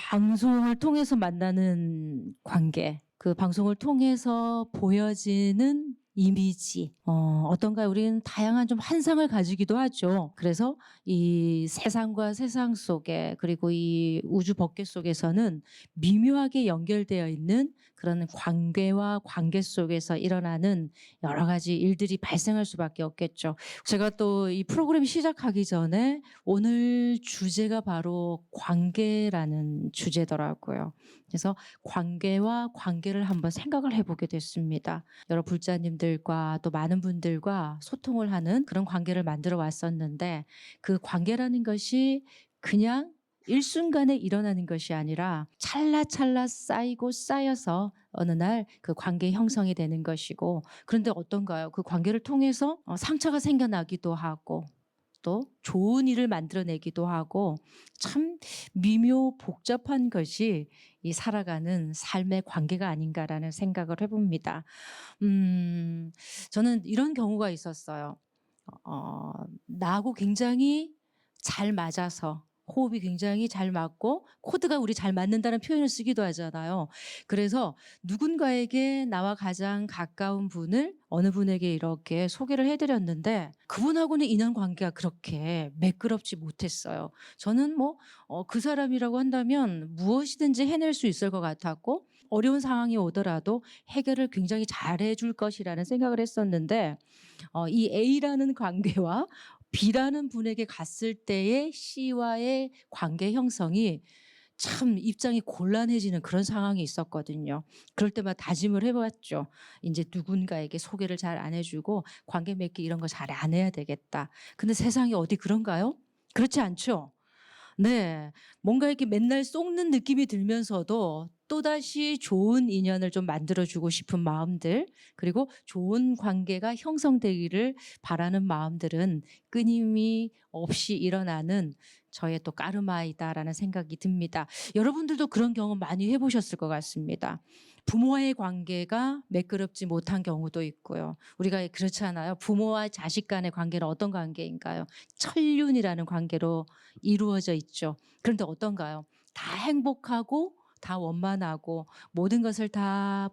방송을 통해서 만나는 관계, 그 방송을 통해서 보여지는 이미지, 어떤가요? 우리는 다양한 좀 환상을 가지기도 하죠. 그래서 이 세상과 세상 속에, 그리고 이 우주 법계 속에서는 미묘하게 연결되어 있는 그런 관계와 관계 속에서 일어나는 여러 가지 일들이 발생할 수밖에 없겠죠. 제가 또 이 프로그램 시작하기 전에 오늘 주제가 바로 관계라는 주제더라고요. 그래서 관계와 관계를 한번 생각을 해보게 됐습니다. 여러 불자님들과 또 많은 분들과 소통을 하는 그런 관계를 만들어 왔었는데, 그 관계라는 것이 그냥 일순간에 일어나는 것이 아니라 찰나찰나 쌓이고 쌓여서 어느 날 그 관계 형성이 되는 것이고, 그런데 어떤가요? 그 관계를 통해서 상처가 생겨나기도 하고 또 좋은 일을 만들어내기도 하고, 참 미묘 복잡한 것이 이 살아가는 삶의 관계가 아닌가라는 생각을 해봅니다. 저는 이런 경우가 있었어요. 나하고 굉장히 잘 맞아서, 호흡이 굉장히 잘 맞고 코드가 우리 잘 맞는다는 표현을 쓰기도 하잖아요. 그래서 누군가에게 나와 가장 가까운 분을 어느 분에게 이렇게 소개를 해드렸는데, 그분하고는 인연관계가 그렇게 매끄럽지 못했어요. 저는 그 사람이라고 한다면 무엇이든지 해낼 수 있을 것 같았고, 어려운 상황이 오더라도 해결을 굉장히 잘해줄 것이라는 생각을 했었는데, 이 A라는 관계와 B라는 분에게 갔을 때의 C와의 관계 형성이 참 입장이 곤란해지는 그런 상황이 있었거든요. 그럴 때마다 다짐을 해봤죠. 이제 누군가에게 소개를 잘 안 해주고 관계 맺기 이런 거 잘 안 해야 되겠다. 근데 세상이 어디 그런가요? 그렇지 않죠? 네. 뭔가 이렇게 맨날 쏟는 느낌이 들면서도 또다시 좋은 인연을 좀 만들어주고 싶은 마음들, 그리고 좋은 관계가 형성되기를 바라는 마음들은 끊임이 없이 일어나는 저의 또 까르마이다라는 생각이 듭니다. 여러분들도 그런 경험 많이 해보셨을 것 같습니다. 부모와의 관계가 매끄럽지 못한 경우도 있고요. 우리가 그렇잖아요. 부모와 자식 간의 관계는 어떤 관계인가요? 천륜이라는 관계로 이루어져 있죠. 그런데 어떤가요? 다 행복하고 다 원만하고 모든 것을 다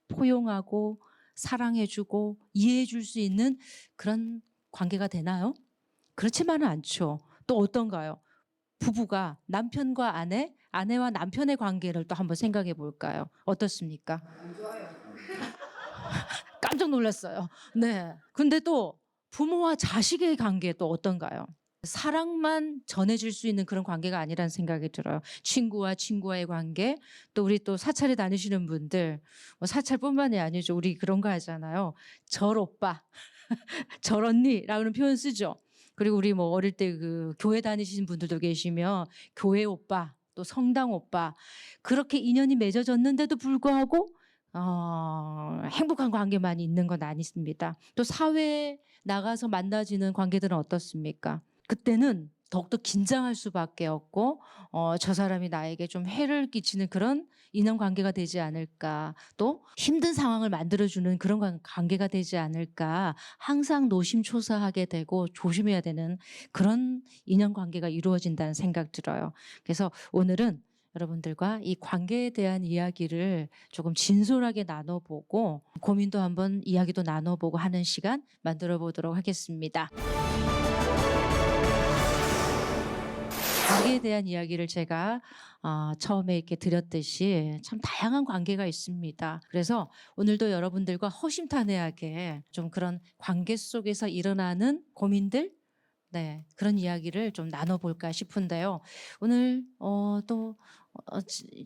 포용하고 사랑해주고 이해해줄 수 있는 그런 관계가 되나요? 그렇지만은 않죠. 또 어떤가요? 부부가 남편과 아내, 아내와 남편의 관계를 또 한번 생각해 볼까요? 어떻습니까? 안 좋아요. 깜짝 놀랐어요. 네. 근데 또 부모와 자식의 관계 또 어떤가요? 사랑만 전해질 수 있는 그런 관계가 아니라는 생각이 들어요. 친구와 친구와의 관계, 또 우리 또 사찰에 다니시는 분들, 사찰뿐만이 아니죠. 우리 그런 거 하잖아요. 절 오빠, 절 언니라는 표현 쓰죠. 그리고 우리 어릴 때 그 교회 다니시는 분들도 계시면 교회 오빠, 또 성당 오빠, 그렇게 인연이 맺어졌는데도 불구하고 행복한 관계만 있는 건 아니십니다. 또 사회에 나가서 만나지는 관계들은 어떻습니까? 그때는 더욱더 긴장할 수밖에 없고, 저 사람이 나에게 좀 해를 끼치는 그런 인연관계가 되지 않을까, 또 힘든 상황을 만들어주는 그런 관계가 되지 않을까, 항상 노심초사하게 되고 조심해야 되는 그런 인연관계가 이루어진다는 생각 들어요. 그래서 오늘은 여러분들과 이 관계에 대한 이야기를 조금 진솔하게 나눠보고, 고민도 한번 이야기도 나눠보고 하는 시간 만들어 보도록 하겠습니다. 관계에 대한 이야기를 제가 처음에 이렇게 드렸듯이 참 다양한 관계가 있습니다. 그래서 오늘도 여러분들과 허심탄회하게 좀 그런 관계 속에서 일어나는 고민들, 네, 그런 이야기를 좀 나눠볼까 싶은데요. 오늘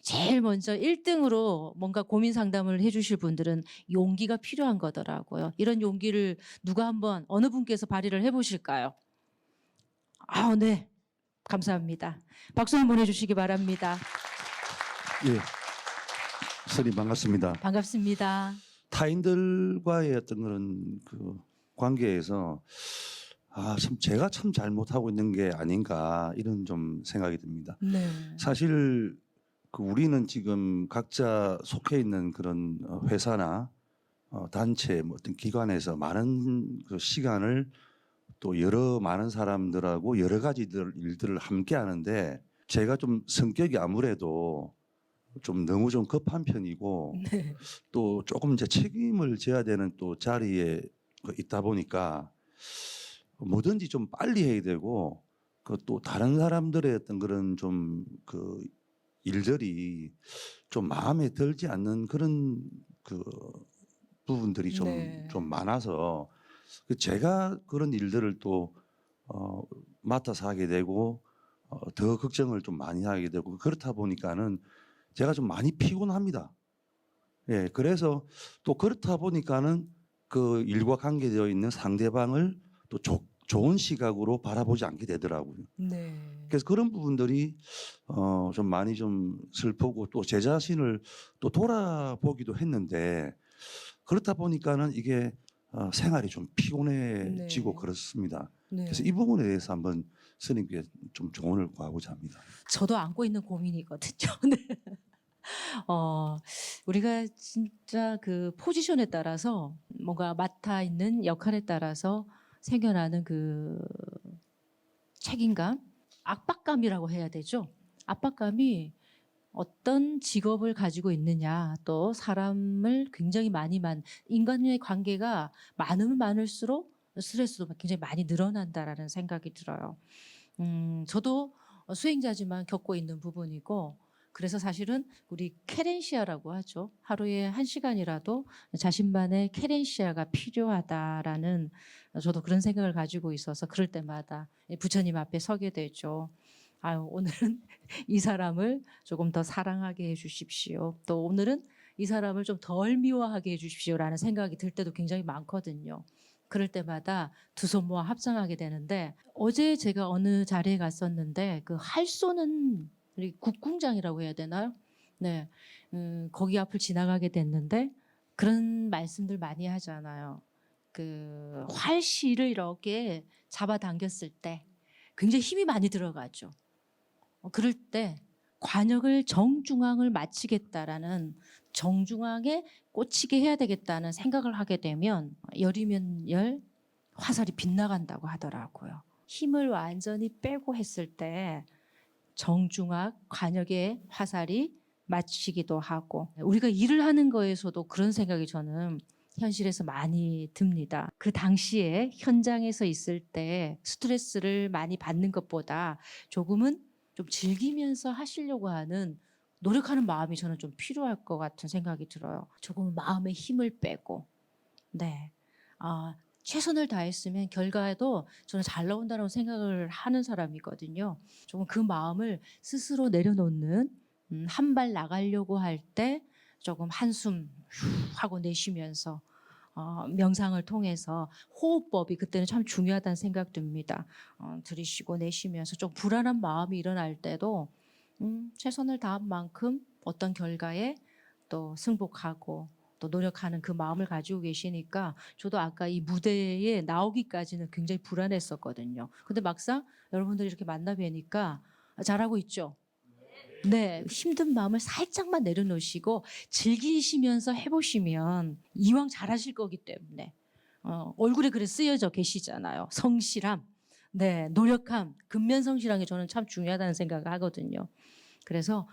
제일 먼저 1등으로 뭔가 고민 상담을 해주실 분들은 용기가 필요한 거더라고요. 이런 용기를 누가 한번 어느 분께서 발휘를 해보실까요? 네. 감사합니다. 박수 한번 해주시기 바랍니다. 예, 선생님 반갑습니다. 반갑습니다. 타인들과의 어떤 그런 그 관계에서 참 제가 참 잘못하고 있는 게 아닌가 이런 좀 생각이 듭니다. 네. 사실 우리는 지금 각자 속해 있는 그런 회사나 단체 어떤 기관에서 많은 그 시간을 또 많은 사람들하고 여러 가지 일들을 함께 하는데 제가 좀 성격이 아무래도 좀 너무 좀 급한 편이고 네. 또 조금 이제 책임을 져야 되는 또 자리에 있다 보니까 뭐든지 좀 빨리 해야 되고 그 또 다른 사람들의 어떤 그런 좀 그 일들이 좀 마음에 들지 않는 그런 그 부분들이 네. 좀 많아서 제가 그런 일들을 또 맡아서 하게 되고 더 걱정을 좀 많이 하게 되고 그렇다 보니까는 제가 좀 많이 피곤합니다. 예, 그래서 또 그렇다 보니까는 그 일과 관계되어 있는 상대방을 또 좋은 시각으로 바라보지 않게 되더라고요. 네. 그래서 그런 부분들이 좀 많이 좀 슬프고 또 제 자신을 또 돌아보기도 했는데 그렇다 보니까는 이게 생활이 좀 피곤해지고 네. 그렇습니다. 그래서 이 네. 부분에 대해서 한번 스님께 좀 조언을 구하고자 합니다. 저도 안고 있는 고민이거든요. 네. 어 우리가 진짜 그 포지션에 따라서 뭔가 맡아 있는 역할에 따라서 생겨나는 그 책임감, 압박감이라고 해야 되죠. 압박감이 어떤 직업을 가지고 있느냐, 또 사람을 굉장히 인간의 관계가 많으면 많을수록 스트레스도 굉장히 많이 늘어난다라는 생각이 들어요. 저도 수행자지만 겪고 있는 부분이고, 그래서 사실은 우리 케렌시아라고 하죠. 하루에 1시간이라도 자신만의 케렌시아가 필요하다라는, 저도 그런 생각을 가지고 있어서 그럴 때마다 부처님 앞에 서게 되죠. 아유, 오늘은 이 사람을 조금 더 사랑하게 해 주십시오. 또 오늘은 이 사람을 좀 덜 미워하게 해 주십시오라는 생각이 들 때도 굉장히 많거든요. 그럴 때마다 두 손 모아 합장하게 되는데, 어제 제가 어느 자리에 갔었는데 그 활 쏘는 우리 국궁장이라고 해야 되나요? 네. 거기 앞을 지나가게 됐는데 그런 말씀들 많이 하잖아요. 그 활실을 이렇게 잡아당겼을 때 굉장히 힘이 많이 들어가죠. 그럴 때 관역을 정중앙을 마치겠다라는, 정중앙에 꽂히게 해야 되겠다는 생각을 하게 되면 열이면 열, 화살이 빗나간다고 하더라고요. 힘을 완전히 빼고 했을 때 정중앙 관역에 화살이 맞히기도 하고, 우리가 일을 하는 거에서도 그런 생각이 저는 현실에서 많이 듭니다. 그 당시에 현장에서 있을 때 스트레스를 많이 받는 것보다 조금은 좀 즐기면서 하시려고 하는, 노력하는 마음이 저는 좀 필요할 것 같은 생각이 들어요. 조금 마음의 힘을 빼고, 네. 최선을 다했으면 결과에도 저는 잘 나온다고 생각을 하는 사람이거든요. 조금 그 마음을 스스로 내려놓는, 한 발 나가려고 할 때 조금 한숨 후 하고 내쉬면서 명상을 통해서 호흡법이 그때는 참 중요하다는 생각 듭니다. 들이쉬고 내쉬면서 좀 불안한 마음이 일어날 때도 최선을 다한 만큼 어떤 결과에 또 승복하고 또 노력하는 그 마음을 가지고 계시니까, 저도 아까 이 무대에 나오기까지는 굉장히 불안했었거든요. 근데 막상 여러분들이 이렇게 만나 뵈니까 잘하고 있죠. 네, 힘든 마음을 살짝만 내려놓으시고 즐기시면서 해보시면 이왕 잘하실 거기 때문에, 얼굴에 그래 쓰여져 계시잖아요. 성실함, 네, 노력함, 근면성실한 게 저는 참 중요하다는 생각을 하거든요. 그래서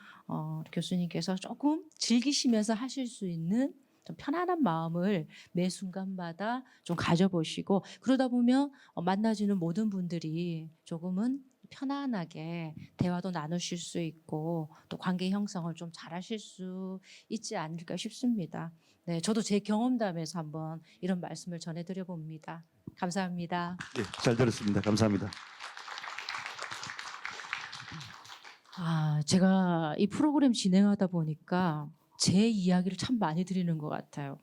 교수님께서 조금 즐기시면서 하실 수 있는 좀 편안한 마음을 매 순간마다 좀 가져보시고, 그러다 보면 만나지는 모든 분들이 조금은 편안하게 대화도 나누실 수 있고 또 관계 형성을 좀 잘하실 수 있지 않을까 싶습니다. 네, 저도 제 경험담에서 한번 이런 말씀을 전해드려 봅니다. 감사합니다. 예, 잘 들었습니다. 감사합니다. 제가 이 프로그램 진행하다 보니까 제 이야기를 참 많이 드리는 것 같아요.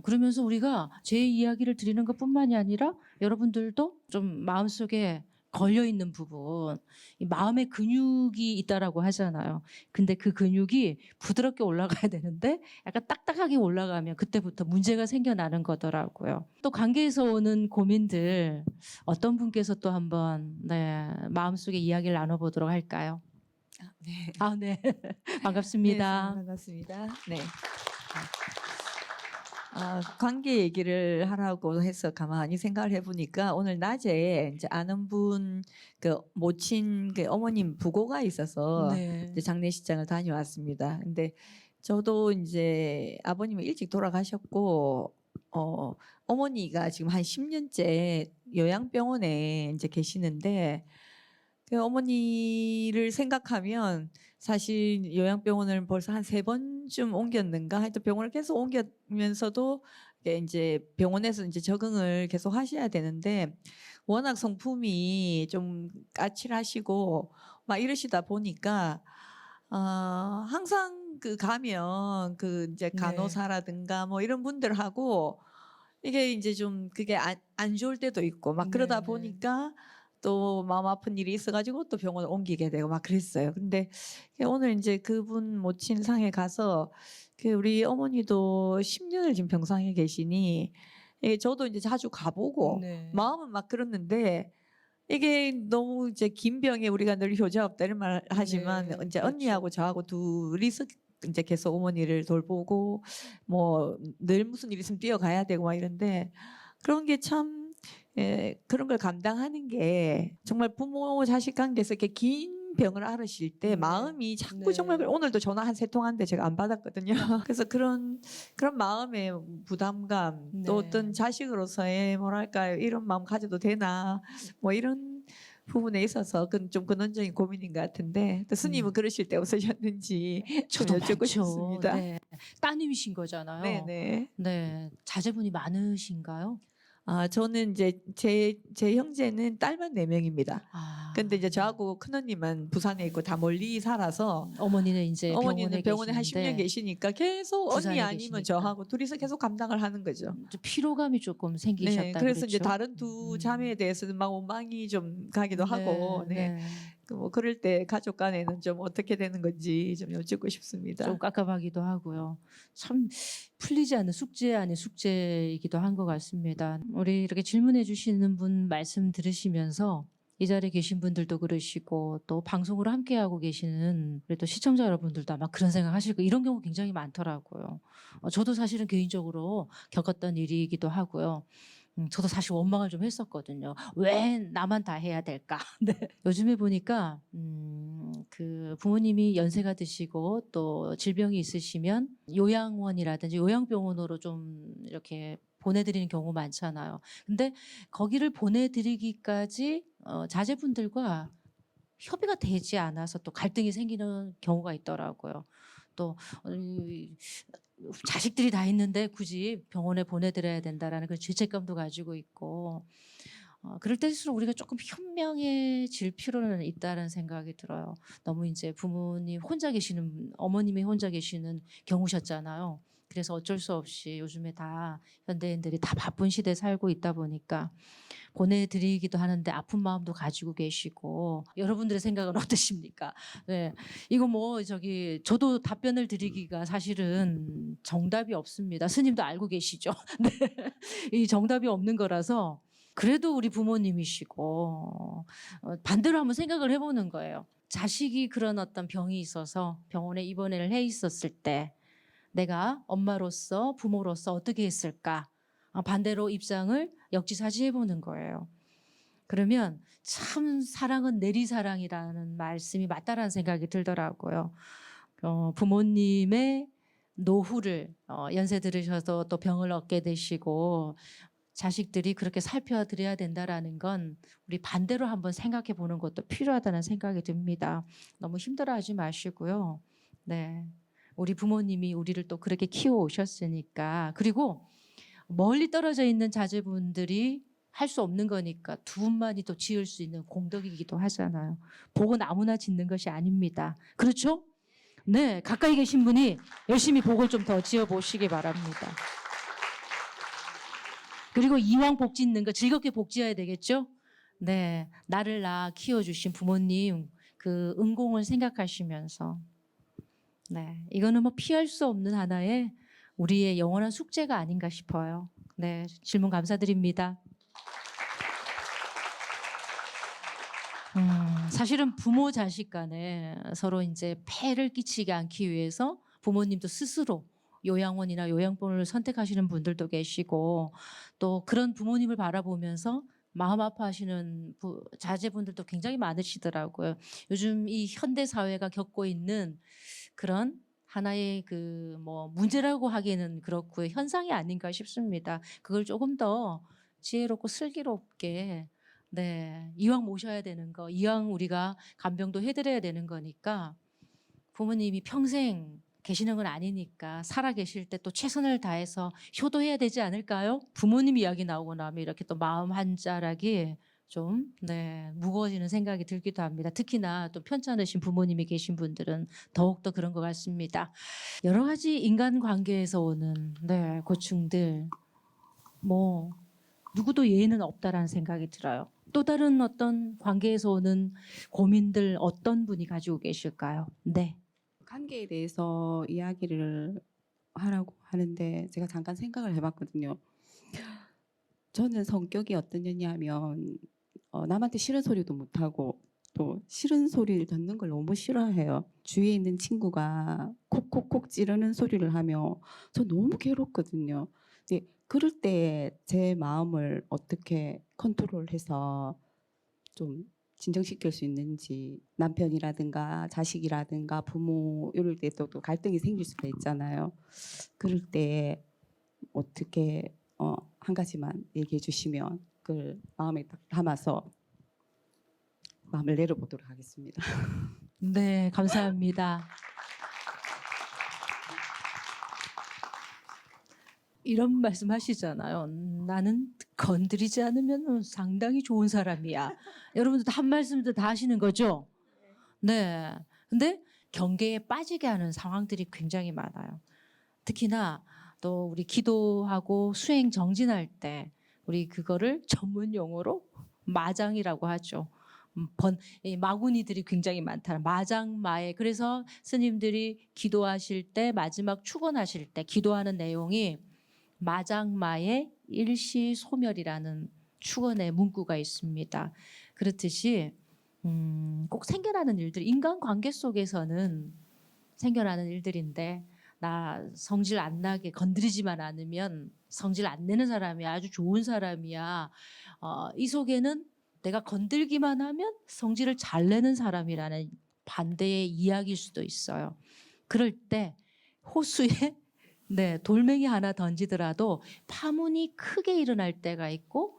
그러면서 우리가 제 이야기를 드리는 것뿐만이 아니라 여러분들도 좀 마음속에 걸려 있는 부분, 이 마음의 근육이 있다라고 하잖아요. 근데 그 근육이 부드럽게 올라가야 되는데 약간 딱딱하게 올라가면 그때부터 문제가 생겨나는 거더라고요. 또 관계에서 오는 고민들, 어떤 분께서 또 한번 마음속에 이야기를 나눠보도록 할까요? 네. 네. 네, 선생님 반갑습니다. 반갑습니다. 네. 관계 얘기를 하라고 해서 가만히 생각을 해보니까 오늘 낮에 이제 아는 분 그 모친 그 어머님 부고가 있어서 네. 이제 장례식장을 다녀왔습니다. 근데 저도 이제 아버님이 일찍 돌아가셨고 어머니가 지금 한 10년째 요양병원에 이제 계시는데 그 어머니를 생각하면 사실 요양병원을 벌써 한 3번쯤 옮겼는가 하여튼 병원을 계속 옮기면서도 이게 이제 병원에서 이제 적응을 계속 하셔야 되는데 워낙 성품이 좀 까칠하시고 막 이러시다 보니까 항상 그 가면 그 이제 네. 간호사라든가 뭐 이런 분들하고 이게 이제 좀 그게 안 좋을 때도 있고 막 그러다 네, 네. 보니까 또 마음 아픈 일이 있어가지고 또 병원을 옮기게 되고 막 그랬어요. 근데 오늘 이제 그분 모친 상에 가서 그 우리 어머니도 10년을 지금 병상에 계시니 저도 이제 자주 가보고 네. 마음은 막 그렇는데 이게 너무 이제 긴 병에 우리가 늘 효자 없다 이런 말 하지만 네, 이제 그렇죠. 언니하고 저하고 둘이서 이제 계속 어머니를 돌보고 뭐 늘 무슨 일 있으면 뛰어가야 되고 막 이런데 그런 게 참 그런 걸 감당하는 게 정말 부모 자식 관계에서 이렇게 긴 병을 앓으실 때 네. 마음이 자꾸 정말 네. 오늘도 전화 한 3통 하는데 제가 안 받았거든요. 그래서 그런 마음의 부담감 또 네. 어떤 자식으로서의 뭐랄까요 이런 마음 가져도 되나 뭐 이런 부분에 있어서 그건 좀 근원적인 고민인 것 같은데 또 스님은 그러실 때 없으셨는지 좀 저도 여쭙고 많죠. 싶습니다. 네. 따님이신 거잖아요. 네네. 네. 자제분이 많으신가요? 저는 이제 제 형제는 딸만 4명입니다. 아. 근데 이제 저하고 큰언니만 부산에 있고 다 멀리 살아서 어머니는 이제 어머니는 병원에 한 10년 계시는데 계시니까 계속 언니 부산에 아니면 계시니까. 저하고 둘이서 계속 감당을 하는 거죠. 좀 피로감이 조금 네, 생기셨다 그래서 이제 그랬죠? 다른 두 자매에 대해서는 막 원망이 좀 가기도 하고, 네, 네. 뭐 그럴 때 가족 간에는 좀 어떻게 되는 건지 좀 여쭙고 싶습니다. 좀 깝깝하기도 하고요. 참 풀리지 않는 숙제 아닌 숙제이기도 한 것 같습니다. 우리 이렇게 질문해 주시는 분 말씀 들으시면서 이 자리에 계신 분들도 그러시고 또 방송을 함께하고 계시는 우리 또 시청자 여러분들도 아마 그런 생각 하실 거 이런 경우 굉장히 많더라고요. 저도 사실은 개인적으로 겪었던 일이기도 하고요. 저도 사실 원망을 좀 했었거든요. 왜 나만 다 해야 될까? 네. 요즘에 보니까 그 부모님이 연세가 드시고 또 질병이 있으시면 요양원이라든지 요양병원으로 좀 이렇게 보내드리는 경우 많잖아요. 근데 거기를 보내드리기까지 자제분들과 협의가 되지 않아서 또 갈등이 생기는 경우가 있더라고요. 또 자식들이 다 있는데 굳이 병원에 보내드려야 된다라는 그 죄책감도 가지고 있고 그럴 때일수록 우리가 조금 현명해질 필요는 있다는 생각이 들어요. 너무 이제 부모님 혼자 계시는 어머님이 혼자 계시는 경우셨잖아요. 그래서 어쩔 수 없이 요즘에 다 현대인들이 다 바쁜 시대에 살고 있다 보니까 보내드리기도 하는데 아픈 마음도 가지고 계시고 여러분들의 생각은 어떠십니까? 네, 이거 뭐 저도 답변을 드리기가 사실은 정답이 없습니다. 스님도 알고 계시죠? 네, 이 정답이 없는 거라서 그래도 우리 부모님이시고 반대로 한번 생각을 해보는 거예요. 자식이 그런 어떤 병이 있어서 병원에 입원을 해 있었을 때 내가 엄마로서 부모로서 어떻게 했을까? 반대로 입장을 역지사지해 보는 거예요. 그러면 참 사랑은 내리사랑이라는 말씀이 맞다라는 생각이 들더라고요. 부모님의 노후를 연세 들으셔서 또 병을 얻게 되시고 자식들이 그렇게 살펴드려야 된다라는 건 우리 반대로 한번 생각해 보는 것도 필요하다는 생각이 듭니다. 너무 힘들어하지 마시고요. 네, 우리 부모님이 우리를 또 그렇게 키워 오셨으니까 그리고 멀리 떨어져 있는 자제분들이 할 수 없는 거니까 두 분만이 또 지을 수 있는 공덕이기도 하잖아요. 복은 아무나 짓는 것이 아닙니다. 그렇죠? 네, 가까이 계신 분이 열심히 복을 좀 더 지어 보시기 바랍니다. 그리고 이왕 복 짓는 거 즐겁게 복 지어야 되겠죠? 네, 나를 낳아 키워주신 부모님 그 은공을 생각하시면서 네, 이거는 뭐 피할 수 없는 하나의 우리의 영원한 숙제가 아닌가 싶어요. 네, 질문 감사드립니다. 사실은 부모 자식 간에 서로 이제 폐를 끼치지 않기 위해서 부모님도 스스로 요양원이나 요양본을 선택하시는 분들도 계시고 또 그런 부모님을 바라보면서 마음 아파하시는 자제분들도 굉장히 많으시더라고요. 요즘 이 현대 사회가 겪고 있는 그런 하나의 그 뭐 문제라고 하기에는 그렇고요. 현상이 아닌가 싶습니다. 그걸 조금 더 지혜롭고 슬기롭게 이왕 모셔야 되는 거, 이왕 우리가 간병도 해드려야 되는 거니까 부모님이 평생 계시는 건 아니니까 살아 계실 때 또 최선을 다해서 효도해야 되지 않을까요? 부모님 이야기 나오고 나면 이렇게 또 마음 한자락이 좀 무거워지는 생각이 들기도 합니다. 특히나 또 편찮으신 부모님이 계신 분들은 더욱더 그런 것 같습니다. 여러 가지 인간관계에서 오는 고충들 뭐 누구도 예의는 없다라는 생각이 들어요. 또 다른 어떤 관계에서 오는 고민들 어떤 분이 가지고 계실까요? 네. 관계에 대해서 이야기를 하라고 하는데 제가 잠깐 생각을 해봤거든요. 저는 성격이 어떤 냐면 남한테 싫은 소리도 못하고 또 싫은 소리를 듣는 걸 너무 싫어해요. 주위에 있는 친구가 콕콕콕 찌르는 소리를 하면 저 너무 괴롭거든요. 근데 그럴 때 제 마음을 어떻게 컨트롤해서 좀 진정시킬 수 있는지, 남편이라든가 자식이라든가 부모 이럴 때 또 갈등이 생길 수가 있잖아요. 그럴 때 어떻게 한 가지만 얘기해 주시면 그걸 마음에 딱 담아서 마음을 내려보도록 하겠습니다. 네, 감사합니다. 이런 말씀 하시잖아요. 나는 건드리지 않으면 상당히 좋은 사람이야. 여러분들도 한 말씀도 다 하시는 거죠? 네. 근데 경계에 빠지게 하는 상황들이 굉장히 많아요. 특히나 또 우리 기도하고 수행 정진할 때 우리 그거를 전문 용어로 마장이라고 하죠. 이 마구니들이 굉장히 많다. 마장마에. 그래서 스님들이 기도하실 때 마지막 축원하실 때 기도하는 내용이 마장마의 일시소멸이라는 축원의 문구가 있습니다. 그렇듯이 꼭 생겨나는 일들, 인간관계 속에서는 생겨나는 일들인데 나 성질 안 나게 건드리지만 않으면 성질 안 내는 사람이야. 아주 좋은 사람이야. 이 속에는 내가 건들기만 하면 성질을 잘 내는 사람이라는 반대의 이야기일 수도 있어요. 그럴 때 호수에 돌멩이 하나 던지더라도 파문이 크게 일어날 때가 있고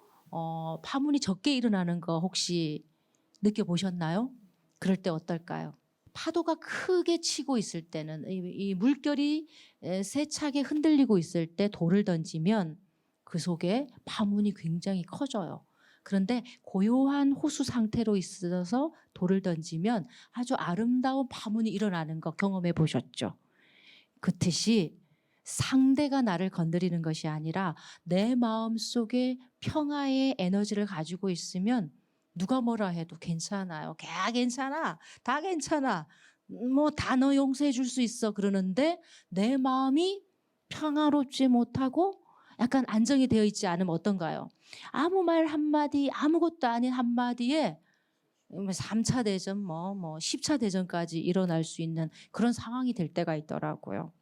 파문이 적게 일어나는 거 혹시 느껴보셨나요? 그럴 때 어떨까요? 파도가 크게 치고 있을 때는 이 물결이 세차게 흔들리고 있을 때 돌을 던지면 그 속에 파문이 굉장히 커져요. 그런데 고요한 호수 상태로 있어서 돌을 던지면 아주 아름다운 파문이 일어나는 거 경험해 보셨죠? 그듯이 상대가 나를 건드리는 것이 아니라 내 마음속에 평화의 에너지를 가지고 있으면 누가 뭐라 해도 괜찮아요. 괜찮아. 다 괜찮아. 뭐 다 너 용서해 줄 수 있어. 그러는데 내 마음이 평화롭지 못하고 약간 안정이 되어 있지 않으면 어떤가요? 아무 말 한마디, 아무것도 아닌 한마디에 3차 대전, 뭐 10차 대전까지 일어날 수 있는 그런 상황이 될 때가 있더라고요.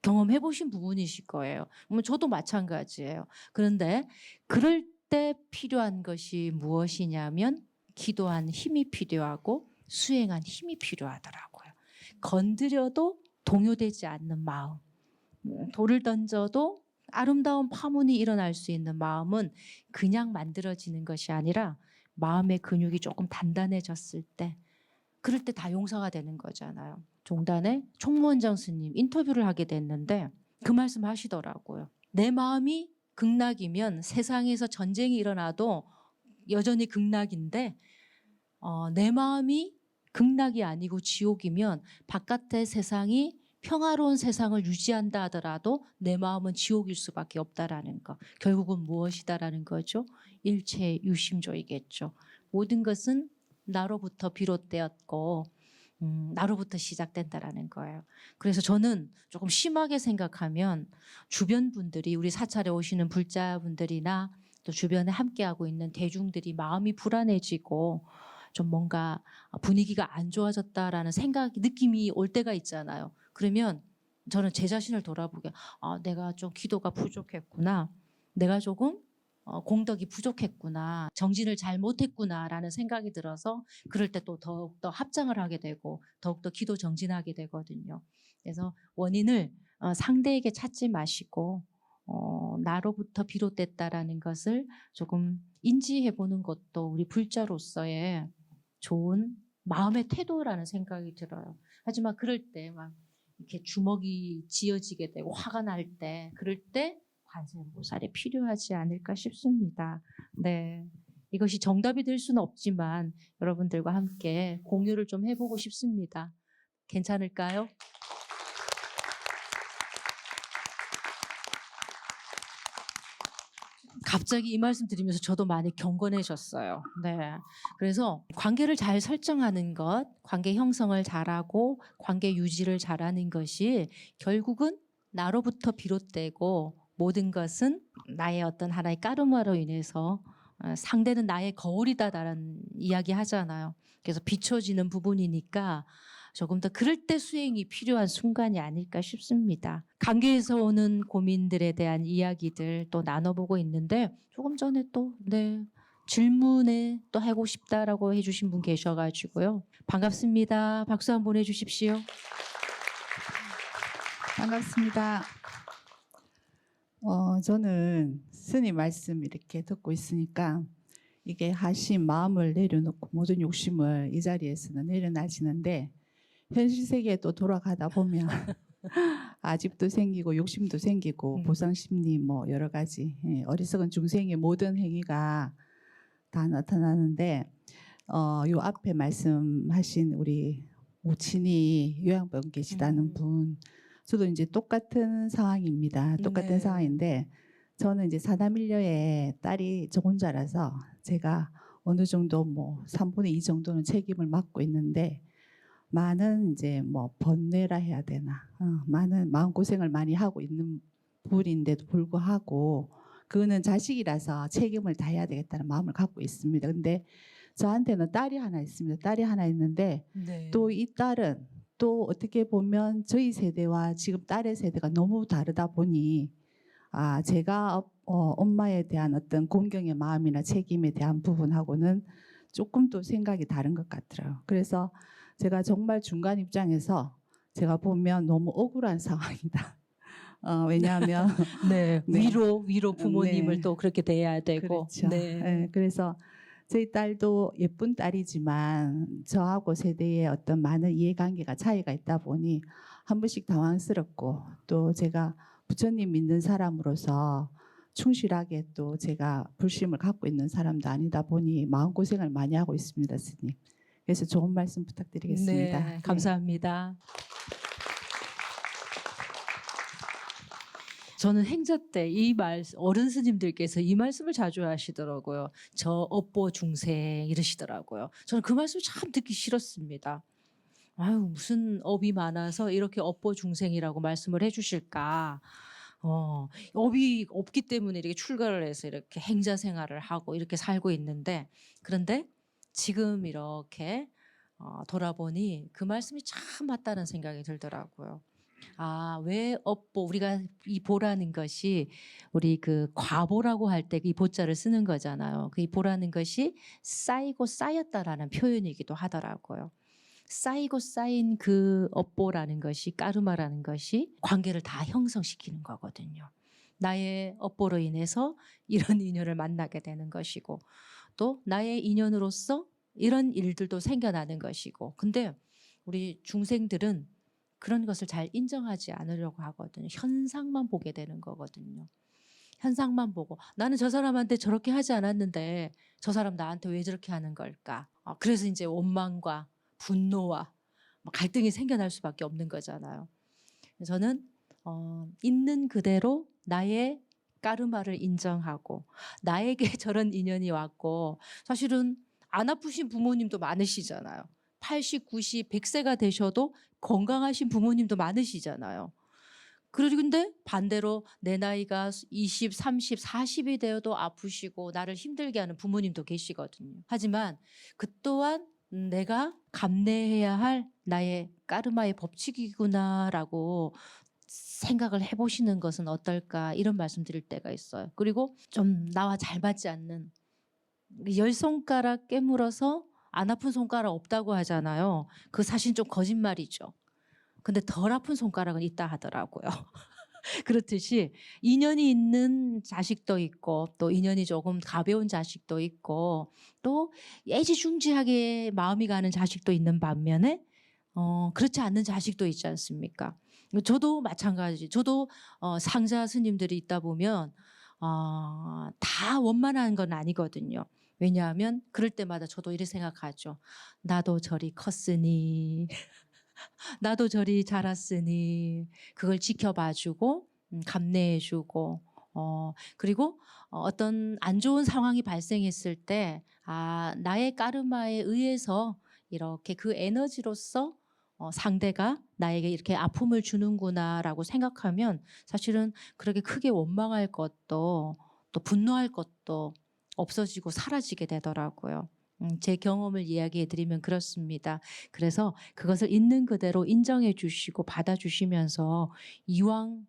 경험해 보신 부분이실 거예요. 저도 마찬가지예요. 그런데 그럴 때 필요한 것이 무엇이냐면 기도한 힘이 필요하고 수행한 힘이 필요하더라고요. 건드려도 동요되지 않는 마음. 돌을 던져도 아름다운 파문이 일어날 수 있는 마음은 그냥 만들어지는 것이 아니라 마음의 근육이 조금 단단해졌을 때 그럴 때 다 용서가 되는 거잖아요. 종단의 총무원장 스님 인터뷰를 하게 됐는데 그 말씀 하시더라고요. 내 마음이 극락이면 세상에서 전쟁이 일어나도 여전히 극락인데 내 마음이 극락이 아니고 지옥이면 바깥의 세상이 평화로운 세상을 유지한다 하더라도 내 마음은 지옥일 수밖에 없다라는 거. 결국은 무엇이다라는 거죠? 일체 유심조이겠죠. 모든 것은 나로부터 비롯되었고 나로부터 시작된다라는 거예요. 그래서 저는 조금 심하게 생각하면 주변 분들이 우리 사찰에 오시는 불자분들이나 또 주변에 함께하고 있는 대중들이 마음이 불안해지고 좀 뭔가 분위기가 안 좋아졌다라는 느낌이 올 때가 있잖아요. 그러면 저는 제 자신을 돌아보게 내가 좀 기도가 부족했구나. 내가 조금 공덕이 부족했구나. 정진을 잘 못했구나라는 생각이 들어서 그럴 때 또 더욱더 합장을 하게 되고 더욱더 기도 정진하게 되거든요. 그래서 원인을 상대에게 찾지 마시고 나로부터 비롯됐다라는 것을 조금 인지해 보는 것도 우리 불자로서의 좋은 마음의 태도라는 생각이 들어요. 하지만 그럴 때 막 이렇게 주먹이 쥐어지게 되고 화가 날 때 그럴 때 관세음보살이 필요하지 않을까 싶습니다. 네. 이것이 정답이 될 수는 없지만 여러분들과 함께 공유를 좀 해보고 싶습니다. 괜찮을까요? 갑자기 이 말씀 드리면서 저도 많이 경건해졌어요. 네. 그래서 관계를 잘 설정하는 것, 관계 형성을 잘하고 관계 유지를 잘하는 것이 결국은 나로부터 비롯되고 모든 것은 나의 어떤 하나의 까르마로 인해서 상대는 나의 거울이다라는 이야기 하잖아요. 그래서 비춰지는 부분이니까 조금 더 그럴 때 수행이 필요한 순간이 아닐까 싶습니다. 관계에서 오는 고민들에 대한 이야기들 또 나눠보고 있는데 조금 전에 또 질문에 또 하고 싶다라고 해주신 분 계셔가지고요. 반갑습니다. 박수 한번 보내주십시오. 반갑습니다. 저는 스님 말씀 이렇게 듣고 있으니까 이게 하신 마음을 내려놓고 모든 욕심을 이 자리에서는 내려놔지는데 현실 세계에 또 돌아가다 보면 아집도 생기고 욕심도 생기고 보상심리 뭐 여러 가지 어리석은 중생의 모든 행위가 다 나타나는데 요 앞에 말씀하신 우리 모친이 요양병 계시다는 분 저도 이제 똑같은 상황입니다. 똑같은 네. 상황인데 저는 이제 사남일녀의 딸이 저 혼자라서 제가 어느 정도 뭐 3분의 2 정도는 책임을 맡고 있는데 많은 이제 뭐 번뇌라 해야 되나 많은 마음고생을 많이 하고 있는 분인데도 불구하고 그거는 자식이라서 책임을 다해야 되겠다는 마음을 갖고 있습니다. 근데 저한테는 딸이 하나 있습니다. 딸이 하나 있는데 네. 또 이 딸은 또 어떻게 보면 저희 세대와 지금 딸의 세대가 너무 다르다 보니 제가 엄마에 대한 어떤 공경의 마음이나 책임에 대한 부분하고는 조금 또 생각이 다른 것 같더라고요. 그래서 제가 정말 중간 입장에서 제가 보면 너무 억울한 상황이다. 왜냐하면 네. 네. 위로 부모님을 네. 또 그렇게 대해야 되고. 그렇죠. 네. 네, 그래서 저희 딸도 예쁜 딸이지만 저하고 세대의 어떤 많은 이해관계가 차이가 있다 보니 한 번씩 당황스럽고 또 제가 부처님 믿는 사람으로서 충실하게 또 제가 불심을 갖고 있는 사람도 아니다 보니 마음고생을 많이 하고 있습니다, 스님. 그래서 좋은 말씀 부탁드리겠습니다. 네, 감사합니다. 저는 행자 때 어른 스님들께서 이 말씀을 자주 하시더라고요. 저 업보 중생 이러시더라고요. 저는 그 말씀 참 듣기 싫었습니다. 아유, 무슨 업이 많아서 이렇게 업보 중생이라고 말씀을 해주실까. 업이 없기 때문에 이렇게 출가를 해서 이렇게 행자 생활을 하고 이렇게 살고 있는데 그런데 지금 이렇게 돌아보니 그 말씀이 참 맞다는 생각이 들더라고요. 왜 업보 우리가 이 보라는 것이 우리 그 과보라고 할 때 이 보자를 쓰는 거잖아요. 그 이 보라는 것이 쌓이고 쌓였다라는 표현이기도 하더라고요. 쌓이고 쌓인 그 업보라는 것이 까르마라는 것이 관계를 다 형성시키는 거거든요. 나의 업보로 인해서 이런 인연을 만나게 되는 것이고 또 나의 인연으로서 이런 일들도 생겨나는 것이고 근데 우리 중생들은 그런 것을 잘 인정하지 않으려고 하거든요. 현상만 보게 되는 거거든요. 현상만 보고 나는 저 사람한테 저렇게 하지 않았는데 저 사람 나한테 왜 저렇게 하는 걸까? 그래서 이제 원망과 분노와 갈등이 생겨날 수밖에 없는 거잖아요. 저는 있는 그대로 나의 까르마를 인정하고 나에게 저런 인연이 왔고 사실은 안 아프신 부모님도 많으시잖아요. 80, 90, 100세가 되셔도 건강하신 부모님도 많으시잖아요. 그런데 반대로 내 나이가 20, 30, 40이 되어도 아프시고 나를 힘들게 하는 부모님도 계시거든요. 하지만 그 또한 내가 감내해야 할 나의 까르마의 법칙이구나라고 생각을 해보시는 것은 어떨까 이런 말씀 드릴 때가 있어요. 그리고 좀 나와 잘 맞지 않는 10손가락 깨물어서 안 아픈 손가락 없다고 하잖아요. 그 사실 좀 거짓말이죠. 근데 덜 아픈 손가락은 있다 하더라고요. 그렇듯이 인연이 있는 자식도 있고 또 인연이 조금 가벼운 자식도 있고 또 애지중지하게 마음이 가는 자식도 있는 반면에 그렇지 않는 자식도 있지 않습니까? 저도 마찬가지. 저도 상자 스님들이 있다 보면 다 원만한 건 아니거든요. 왜냐하면 그럴 때마다 저도 이렇게 생각하죠. 나도 저리 컸으니 나도 저리 자랐으니 그걸 지켜봐주고 감내해주고 그리고 어떤 안 좋은 상황이 발생했을 때 나의 까르마에 의해서 이렇게 그 에너지로서 상대가 나에게 이렇게 아픔을 주는구나라고 생각하면 사실은 그렇게 크게 원망할 것도 또 분노할 것도 없어지고 사라지게 되더라고요. 제 경험을 이야기해 드리면 그렇습니다. 그래서 그것을 있는 그대로 인정해 주시고 받아 주시면서 이왕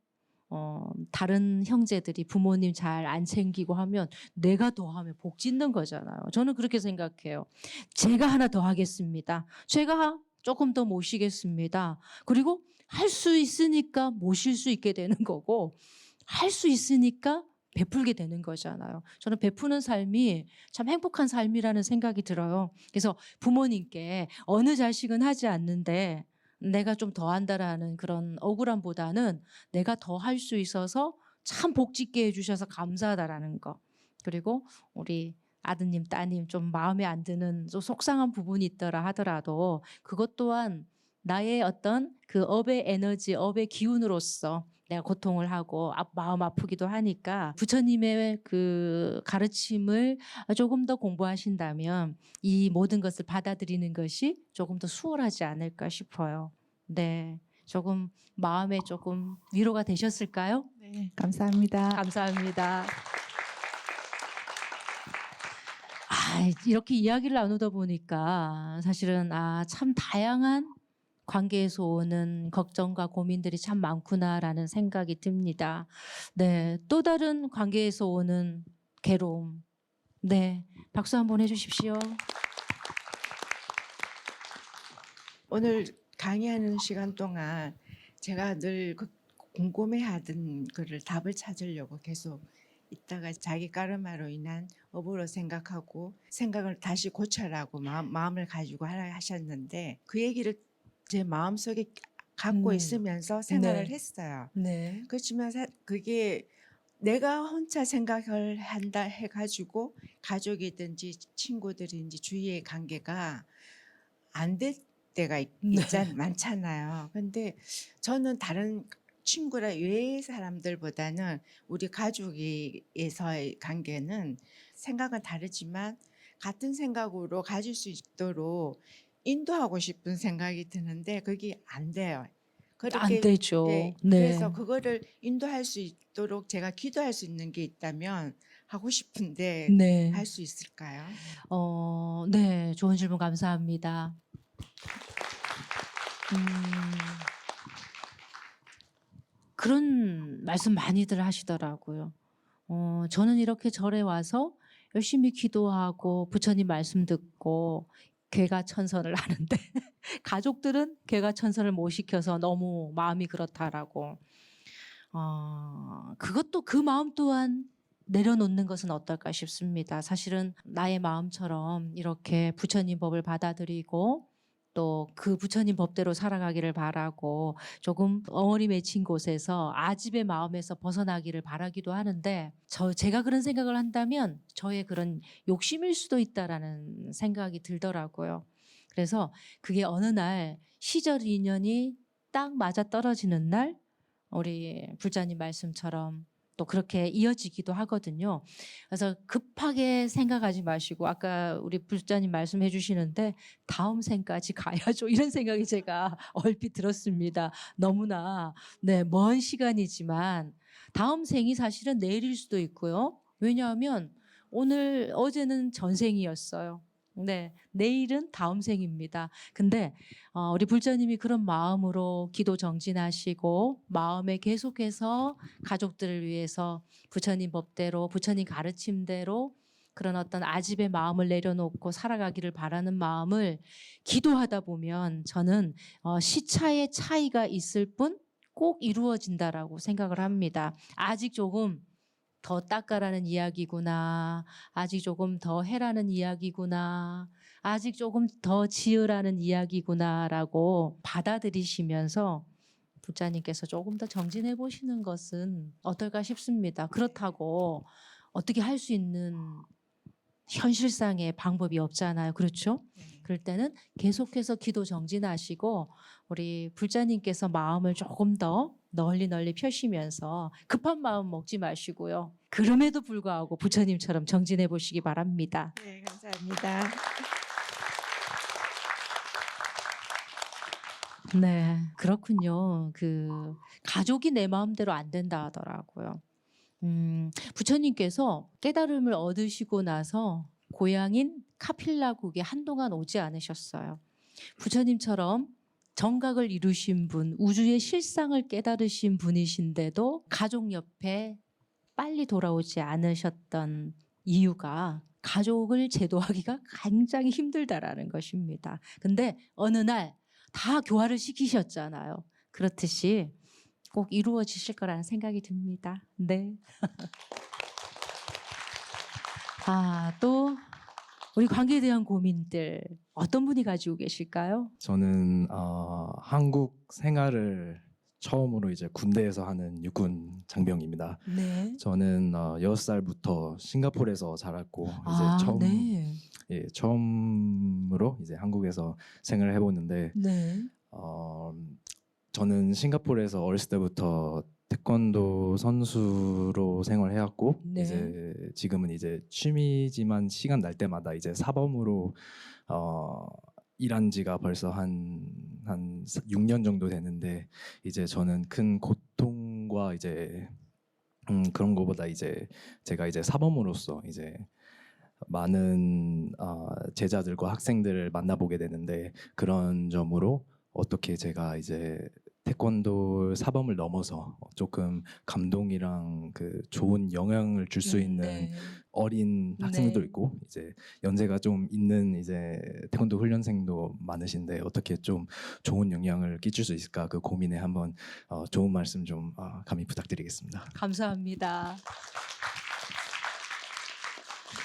다른 형제들이 부모님 잘 안 챙기고 하면 내가 더 하면 복 짓는 거잖아요. 저는 그렇게 생각해요. 제가 하나 더 하겠습니다. 제가 조금 더 모시겠습니다. 그리고 할 수 있으니까 모실 수 있게 되는 거고 할 수 있으니까 베풀게 되는 거잖아요. 저는 베푸는 삶이 참 행복한 삶이라는 생각이 들어요. 그래서 부모님께 어느 자식은 하지 않는데 내가 좀 더 한다라는 그런 억울함보다는 내가 더 할 수 있어서 참 복 짓게 해주셔서 감사하다라는 거. 그리고 우리 아드님, 따님 좀 마음에 안 드는 좀 속상한 부분이 있더라 하더라도 그것 또한 나의 어떤 그 업의 에너지, 업의 기운으로서 내가 고통을 하고 마음 아프기도 하니까 부처님의 그 가르침을 조금 더 공부하신다면 이 모든 것을 받아들이는 것이 조금 더 수월하지 않을까 싶어요. 네, 조금 마음에 조금 위로가 되셨을까요? 네, 감사합니다. 감사합니다. 이렇게 이야기를 나누다 보니까 사실은 참 다양한 관계에서 오는 걱정과 고민들이 참 많구나라는 생각이 듭니다. 네, 또 다른 관계에서 오는 괴로움. 네, 박수 한번 해주십시오. 오늘 강의하는 시간 동안 제가 늘 궁금해하던 거를 답을 찾으려고 계속 있다가 자기 까르마로 인한 업으로 생각하고 생각을 다시 고쳐라고 마음을 가지고 하라 하셨는데 그 얘기를 제 마음속에 갖고 있으면서 생활을 네. 했어요. 네. 그렇지만 그게 내가 혼자 생각을 한다 해가지고 가족이든지 친구들인지 주위의 관계가 안 될 때가 많잖아요. 근데 저는 다른 친구나 외의 사람들보다는 우리 가족에서의 관계는 생각은 다르지만 같은 생각으로 가질 수 있도록 인도하고 싶은 생각이 드는데 그게 안 돼요. 안 되죠. 네, 네. 그래서 그거를 인도할 수 있도록 제가 기도할 수 있는 게 있다면 하고 싶은데 네. 할 수 있을까요? 네, 좋은 질문 감사합니다. 그런 말씀 많이들 하시더라고요. 저는 이렇게 절에 와서 열심히 기도하고 부처님 말씀 듣고 괴가천선을 하는데 가족들은 괴가천선을 못 시켜서 너무 마음이 그렇다라고. 그것도 그 마음 또한 내려놓는 것은 어떨까 싶습니다. 사실은 나의 마음처럼 이렇게 부처님 법을 받아들이고 또 그 부처님 법대로 살아가기를 바라고 조금 엉어리 맺힌 곳에서 아집의 마음에서 벗어나기를 바라기도 하는데 제가 그런 생각을 한다면 저의 그런 욕심일 수도 있다라는 생각이 들더라고요. 그래서 그게 어느 날 시절 인연이 딱 맞아 떨어지는 날 우리 불자님 말씀처럼 또 그렇게 이어지기도 하거든요. 그래서 급하게 생각하지 마시고 아까 우리 불자님 말씀해 주시는데 다음 생까지 가야죠. 이런 생각이 제가 얼핏 들었습니다. 너무나 먼 시간이지만 다음 생이 사실은 내일일 수도 있고요. 왜냐하면 어제는 전생이었어요. 네, 내일은 다음 생입니다. 근데 우리 불자님이 그런 마음으로 기도 정진하시고 마음에 계속해서 가족들을 위해서 부처님 법대로 부처님 가르침대로 그런 어떤 아집의 마음을 내려놓고 살아가기를 바라는 마음을 기도하다 보면 저는 시차의 차이가 있을 뿐 꼭 이루어진다라고 생각을 합니다. 아직 조금 더 닦아라는 이야기구나. 아직 조금 더 해라는 이야기구나. 아직 조금 더 지으라는 이야기구나라고 받아들이시면서 부자님께서 조금 더 정진해 보시는 것은 어떨까 싶습니다. 그렇다고 어떻게 할 수 있는 현실상의 방법이 없잖아요. 그렇죠? 그럴 때는 계속해서 기도 정진하시고 우리 불자님께서 마음을 조금 더 널리 펴시면서 급한 마음 먹지 마시고요. 그럼에도 불구하고 부처님처럼 정진해 보시기 바랍니다. 네, 감사합니다. 네, 그렇군요. 그 가족이 내 마음대로 안 된다 하더라고요. 부처님께서 깨달음을 얻으시고 나서 고향인 카필라국에 한동안 오지 않으셨어요. 부처님처럼 정각을 이루신 분, 우주의 실상을 깨달으신 분이신데도 가족 옆에 빨리 돌아오지 않으셨던 이유가 가족을 제도하기가 굉장히 힘들다라는 것입니다. 근데 어느 날 다 교화를 시키셨잖아요. 그렇듯이 꼭 이루어지실 거라는 생각이 듭니다. 네. 또 우리 관계에 대한 고민들 어떤 분이 가지고 계실까요? 저는 한국 생활을 처음으로 이제 군대에서 하는 육군 장병입니다. 네. 저는 6살부터 싱가포르에서 자랐고 이제 처음으로 이제 한국에서 생활을 해보는데 네. 저는 싱가포르에서 어렸을 때부터 태권도 선수로 생활해왔고 네. 이제 지금은 이제 취미지만 시간 날 때마다 이제 사범으로 일한 지가 벌써 한 6년 정도 되는데 이제 저는 큰 고통과 이제 그런 거보다 이제 제가 이제 사범으로서 이제 많은 제자들과 학생들을 만나보게 되는데 그런 점으로 어떻게 제가 이제 태권도 사범을 넘어서 조금 감동이랑 그 좋은 영향을 줄 수 있는 네. 어린 학생들도 네. 있고 이제 연세가 좀 있는 이제 태권도 훈련생도 많으신데 어떻게 좀 좋은 영향을 끼칠 수 있을까 그 고민에 한번 좋은 말씀 좀 감히 부탁드리겠습니다. 감사합니다.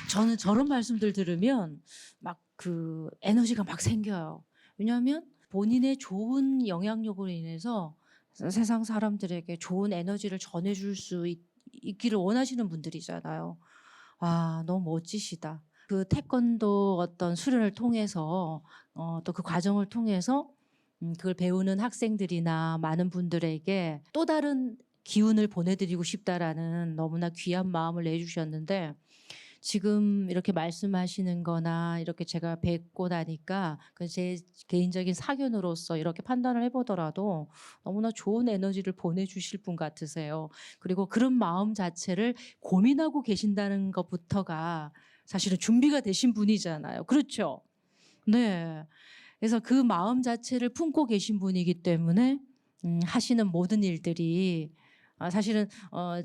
저는 저런 말씀들 들으면 막 그 에너지가 막 생겨요. 왜냐하면 본인의 좋은 영향력으로 인해서 세상 사람들에게 좋은 에너지를 전해줄 수 있기를 원하시는 분들이잖아요. 너무 멋지시다. 그 태권도 어떤 수련을 통해서 또 그 과정을 통해서 그걸 배우는 학생들이나 많은 분들에게 또 다른 기운을 보내드리고 싶다라는 너무나 귀한 마음을 내주셨는데 지금 이렇게 말씀하시는 거나 이렇게 제가 뵙고 나니까 제 개인적인 사견으로서 이렇게 판단을 해보더라도 너무나 좋은 에너지를 보내주실 분 같으세요. 그리고 그런 마음 자체를 고민하고 계신다는 것부터가 사실은 준비가 되신 분이잖아요. 그렇죠? 네. 그래서 그 마음 자체를 품고 계신 분이기 때문에 하시는 모든 일들이 사실은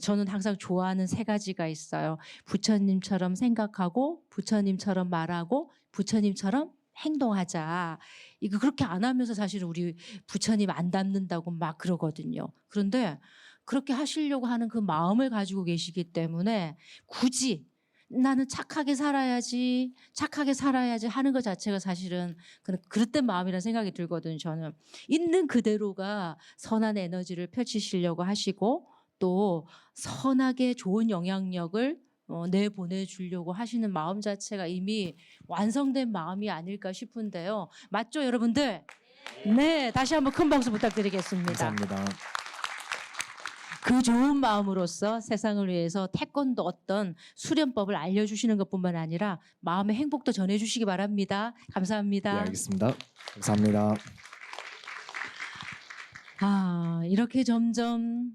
저는 항상 좋아하는 3가지가 있어요. 부처님처럼 생각하고 부처님처럼 말하고 부처님처럼 행동하자. 이거 그렇게 안 하면서 사실은 우리 부처님 안 닮는다고 막 그러거든요. 그런데 그렇게 하시려고 하는 그 마음을 가지고 계시기 때문에 굳이 나는 착하게 살아야지 하는 것 자체가 사실은 그릇된 마음이라는 생각이 들거든요. 저는 있는 그대로가 선한 에너지를 펼치시려고 하시고 또 선하게 좋은 영향력을 내보내주려고 하시는 마음 자체가 이미 완성된 마음이 아닐까 싶은데요. 맞죠, 여러분들? 네, 다시 한번 큰 박수 부탁드리겠습니다. 감사합니다. 그 좋은 마음으로서 세상을 위해서 태권도 어떤 수련법을 알려주시는 것뿐만 아니라 마음의 행복도 전해주시기 바랍니다. 감사합니다. 네, 알겠습니다. 감사합니다. 이렇게 점점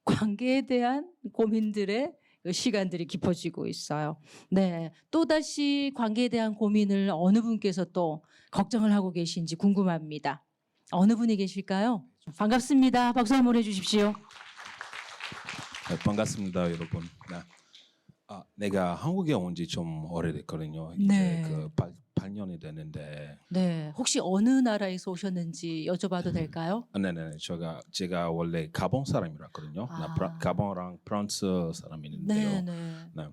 관계에 대한 고민들에 그 시간들이 깊어지고 있어요. 네, 또다시 관계에 대한 고민을 어느 분께서 또 걱정을 하고 계신지 궁금합니다. 어느 분이 계실까요? 반갑습니다. 박수 한번 해주십시오. 네, 반갑습니다, 여러분. 네. 내가 한국에 온 지 좀 오래됐거든요. 이제 네. 그 8년이 됐는데, 네, 혹시 어느 나라에서 오셨는지 여쭤봐도 될까요? 네네, 제가 원래 가봉 사람이었거든요. 가봉랑 프랑스 사람인데요. 네.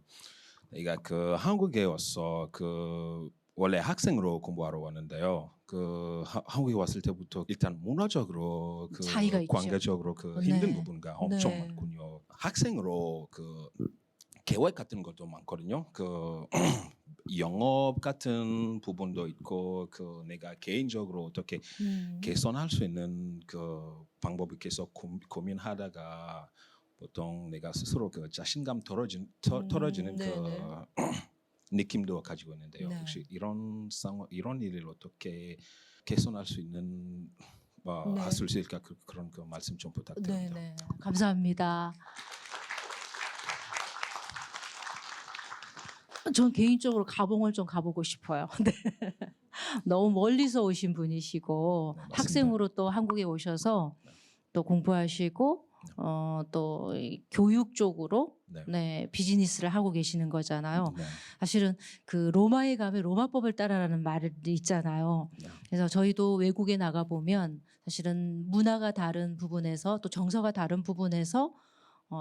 내가 그 한국에 와서 그 원래 학생으로 공부하러 왔는데요. 그 한국에 왔을 때부터 일단 문화적으로 그 차이가 있죠. 관계적으로 그 네. 힘든 부분가 엄청 네. 많군요. 학생으로 그 계획 같은 것도 많거든요. 그 영업 같은 부분도 있고 그 내가 개인적으로 어떻게 개선할 수 있는 그 방법을 계속 고민하다가 보통 내가 스스로 그 자신감 떨어지는 네네. 그 느낌도 가지고 있는데요. 네. 혹시 이런 상황, 이런 일을 어떻게 개선할 수 있는 네. 할 수 있을까 그런 그 말씀 좀 부탁드립니다. 네. 감사합니다. 전 개인적으로 가봉을 좀 가보고 싶어요. 네. 너무 멀리서 오신 분이시고 네, 맞습니다. 학생으로 또 한국에 오셔서 또 공부하시고 또 이 교육 쪽으로 네. 네, 비즈니스를 하고 계시는 거잖아요. 네. 사실은 그 로마에 가면 로마법을 따라라는 말이 있잖아요. 네. 그래서 저희도 외국에 나가 보면 사실은 문화가 다른 부분에서 또 정서가 다른 부분에서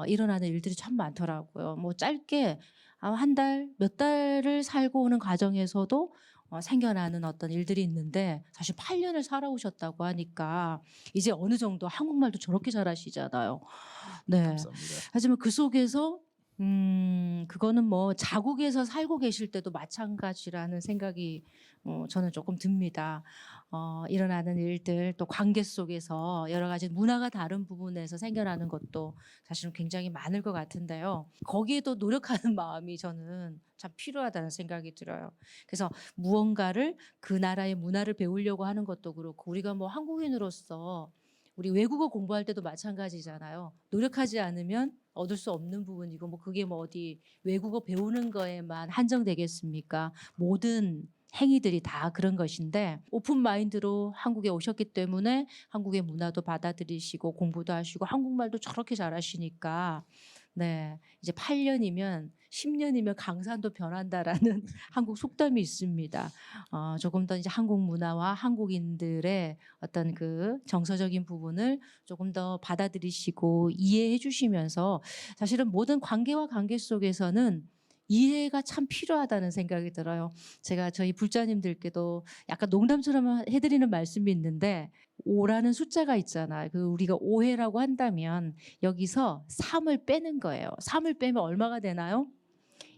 일어나는 일들이 참 많더라고요. 뭐 짧게 한 달, 몇 달을 살고 오는 과정에서도 생겨나는 어떤 일들이 있는데 사실 8년을 살아오셨다고 하니까 이제 어느 정도 한국말도 저렇게 잘하시잖아요. 네. 감사합니다. 하지만 그 속에서 그거는 뭐 자국에서 살고 계실 때도 마찬가지라는 생각이 저는 조금 듭니다. 일어나는 일들 또 관계 속에서 여러 가지 문화가 다른 부분에서 생겨나는 것도 사실은 굉장히 많을 것 같은데요. 거기에도 노력하는 마음이 저는 참 필요하다는 생각이 들어요. 그래서 무언가를 그 나라의 문화를 배우려고 하는 것도 그렇고 우리가 뭐 한국인으로서 우리 외국어 공부할 때도 마찬가지잖아요. 노력하지 않으면 얻을 수 없는 부분이고 뭐 그게 뭐 어디 외국어 배우는 거에만 한정되겠습니까? 모든 행위들이 다 그런 것인데 오픈 마인드로 한국에 오셨기 때문에 한국의 문화도 받아들이시고 공부도 하시고 한국말도 저렇게 잘하시니까 네, 이제 8년이면 10년이면 강산도 변한다라는 한국 속담이 있습니다. 조금 더 이제 한국 문화와 한국인들의 어떤 그 정서적인 부분을 조금 더 받아들이시고 이해해 주시면서 사실은 모든 관계와 관계 속에서는 이해가 참 필요하다는 생각이 들어요. 제가 저희 불자님들께도 약간 농담처럼 해드리는 말씀이 있는데 5라는 숫자가 있잖아요. 그 우리가 오해라고 한다면 여기서 3을 빼는 거예요. 3을 빼면 얼마가 되나요?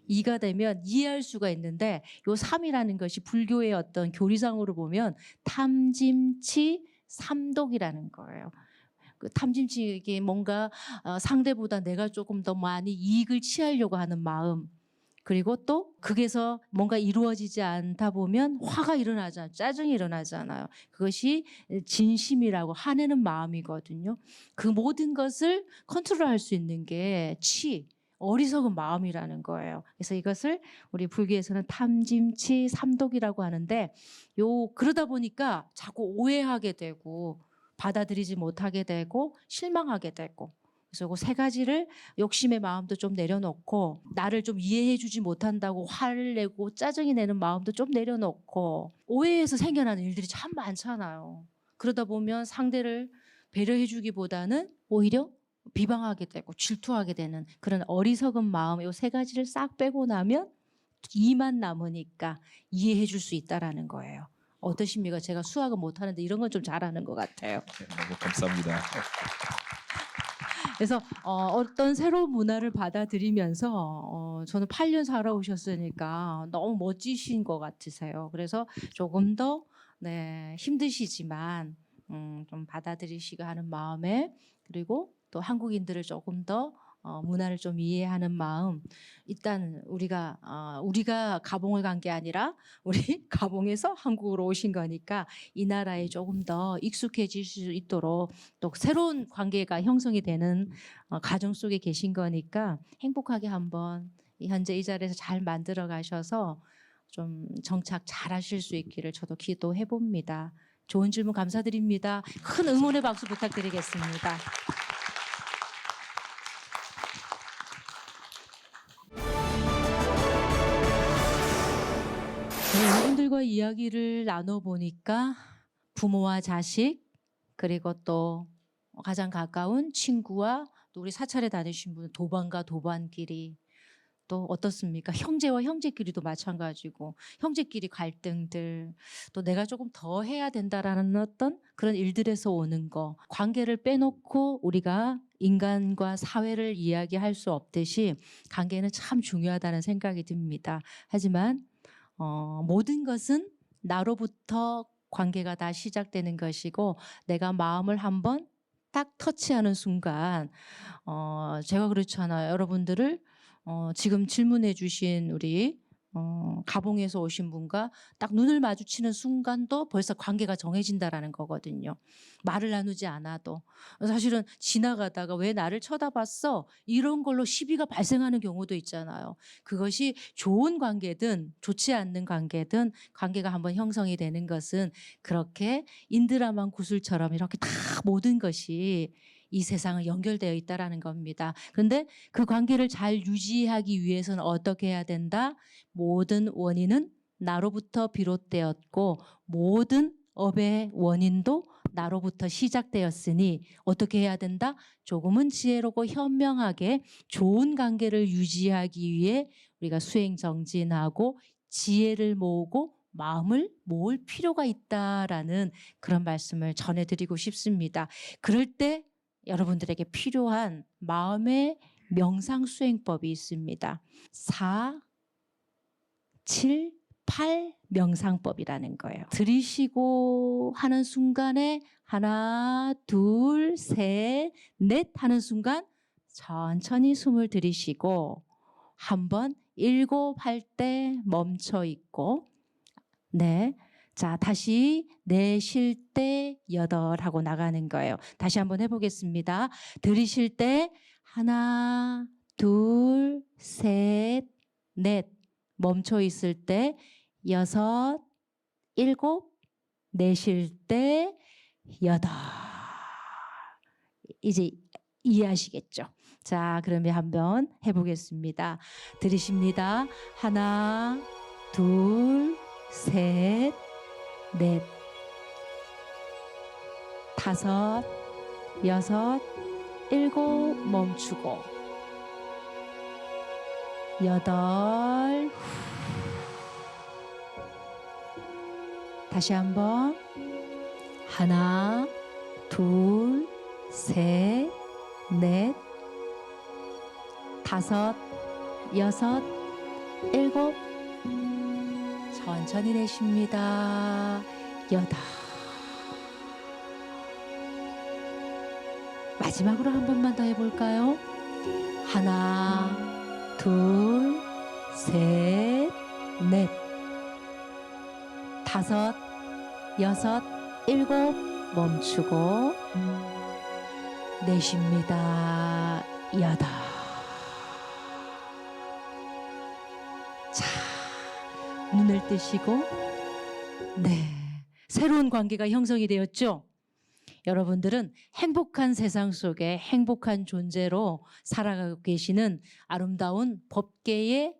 2가 되면 이해할 수가 있는데 요 3이라는 것이 불교의 어떤 교리상으로 보면 탐짐치 삼독이라는 거예요. 그 탐짐치 이게 뭔가 상대보다 내가 조금 더 많이 이익을 취하려고 하는 마음. 그리고 또 그게서 뭔가 이루어지지 않다 보면 화가 일어나잖아요. 짜증이 일어나잖아요. 그것이 진심이라고 화내는 마음이거든요. 그 모든 것을 컨트롤할 수 있는 게 어리석은 마음이라는 거예요. 그래서 이것을 우리 불교에서는 탐짐치 삼독이라고 하는데 그러다 보니까 자꾸 오해하게 되고 받아들이지 못하게 되고 실망하게 되고 그래서 그 세 가지를 욕심의 마음도 좀 내려놓고 나를 좀 이해해주지 못한다고 화를 내고 짜증이 내는 마음도 좀 내려놓고 오해에서 생겨나는 일들이 참 많잖아요. 그러다 보면 상대를 배려해주기보다는 오히려 비방하게 되고 질투하게 되는 그런 어리석은 마음 이 세 가지를 싹 빼고 나면 2만 남으니까 이해해줄 수 있다라는 거예요. 어떠십니까? 제가 수학은 못하는데 이런 건 좀 잘하는 것 같아요. 네, 너무 감사합니다. 그래서 어떤 새로운 문화를 받아들이면서 저는 8년 살아오셨으니까 너무 멋지신 것 같으세요. 그래서 조금 더 네, 힘드시지만 좀 받아들이시고 하는 마음에 그리고 또 한국인들을 조금 더 문화를 좀 이해하는 마음. 일단 우리가 가봉을 간 게 아니라 우리 가봉에서 한국으로 오신 거니까 이 나라에 조금 더 익숙해질 수 있도록 또 새로운 관계가 형성이 되는 가정 속에 계신 거니까 행복하게 한번 현재 이 자리에서 잘 만들어 가셔서 좀 정착 잘 하실 수 있기를 저도 기도해 봅니다. 좋은 질문 감사드립니다. 큰 응원의 박수 부탁드리겠습니다. 여러분들과 이야기를 나눠보니까 부모와 자식 그리고 또 가장 가까운 친구와 또 우리 사찰에 다니신 분 도반과 도반끼리 또 어떻습니까? 형제와 형제끼리도 마찬가지고 형제끼리 갈등들 또 내가 조금 더 해야 된다라는 어떤 그런 일들에서 오는 거 관계를 빼놓고 우리가 인간과 사회를 이야기할 수 없듯이 관계는 참 중요하다는 생각이 듭니다. 하지만 모든 것은 나로부터 관계가 다 시작되는 것이고 내가 마음을 한번 딱 터치하는 순간 제가 그렇잖아요. 여러분들을 지금 질문해 주신 우리 가봉에서 오신 분과 딱 눈을 마주치는 순간도 벌써 관계가 정해진다라는 거거든요. 말을 나누지 않아도. 사실은 지나가다가 왜 나를 쳐다봤어? 이런 걸로 시비가 발생하는 경우도 있잖아요. 그것이 좋은 관계든 좋지 않는 관계든 관계가 한번 형성이 되는 것은 그렇게 인드라만 구슬처럼 이렇게 다 모든 것이 이 세상은 연결되어 있다라는 겁니다. 그런데 그 관계를 잘 유지하기 위해서는 어떻게 해야 된다? 모든 원인은 나로부터 비롯되었고 모든 업의 원인도 나로부터 시작되었으니 어떻게 해야 된다? 조금은 지혜롭고 현명하게 좋은 관계를 유지하기 위해 우리가 수행정진하고 지혜를 모으고 마음을 모을 필요가 있다라는 그런 말씀을 전해드리고 싶습니다. 그럴 때 여러분들에게 필요한 마음의 명상 수행법이 있습니다. 4, 7, 8 명상법이라는 거예요. 들이쉬고 하는 순간에 하나, 둘, 셋, 넷 하는 순간 천천히 숨을 들이쉬고 한번 7 할 때 멈춰 있고 네. 자, 다시 내쉴 때 8 하고 나가는 거예요. 다시 한번 해보겠습니다. 들이쉴 때 하나, 둘, 셋, 넷. 멈춰 있을 때 6, 7. 내쉴 때 8. 이제 이해하시겠죠? 자, 그러면 한번 해보겠습니다. 들이쉽니다. 하나, 둘, 셋, 넷, 5, 6, 7 멈추고 8 다시 한번 하나, 둘, 셋, 넷, 5, 6, 7 천천히 내쉽니다. 8 마지막으로 한 번만 더 해볼까요? 하나, 둘, 셋, 넷, 5, 6, 7 멈추고 내쉽니다. 8 자, 눈을 뜨시고 네, 새로운 관계가 형성이 되었죠? 여러분들은 행복한 세상 속에 행복한 존재로 살아가고 계시는 아름다운 법계의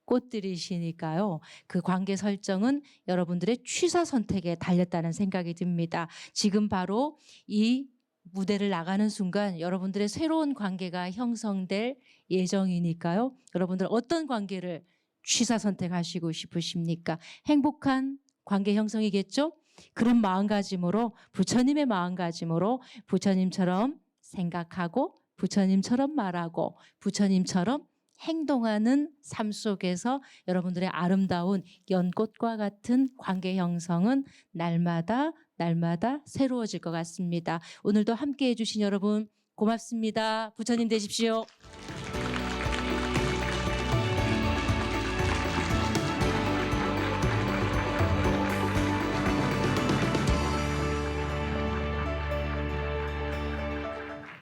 꽃들이시니까요. 그 관계 설정은 여러분들의 취사 선택에 달렸다는 생각이 듭니다. 지금 바로 이 무대를 나가는 순간 여러분들의 새로운 관계가 형성될 예정이니까요. 여러분들 어떤 관계를 취사 선택하시고 싶으십니까? 행복한 관계 형성이겠죠? 그런 마음가짐으로 부처님의 마음가짐으로 부처님처럼 생각하고 부처님처럼 말하고 부처님처럼 행동하는 삶 속에서 여러분들의 아름다운 연꽃과 같은 관계 형성은 날마다 새로워질 것 같습니다. 오늘도 함께해 주신 여러분 고맙습니다. 부처님 되십시오.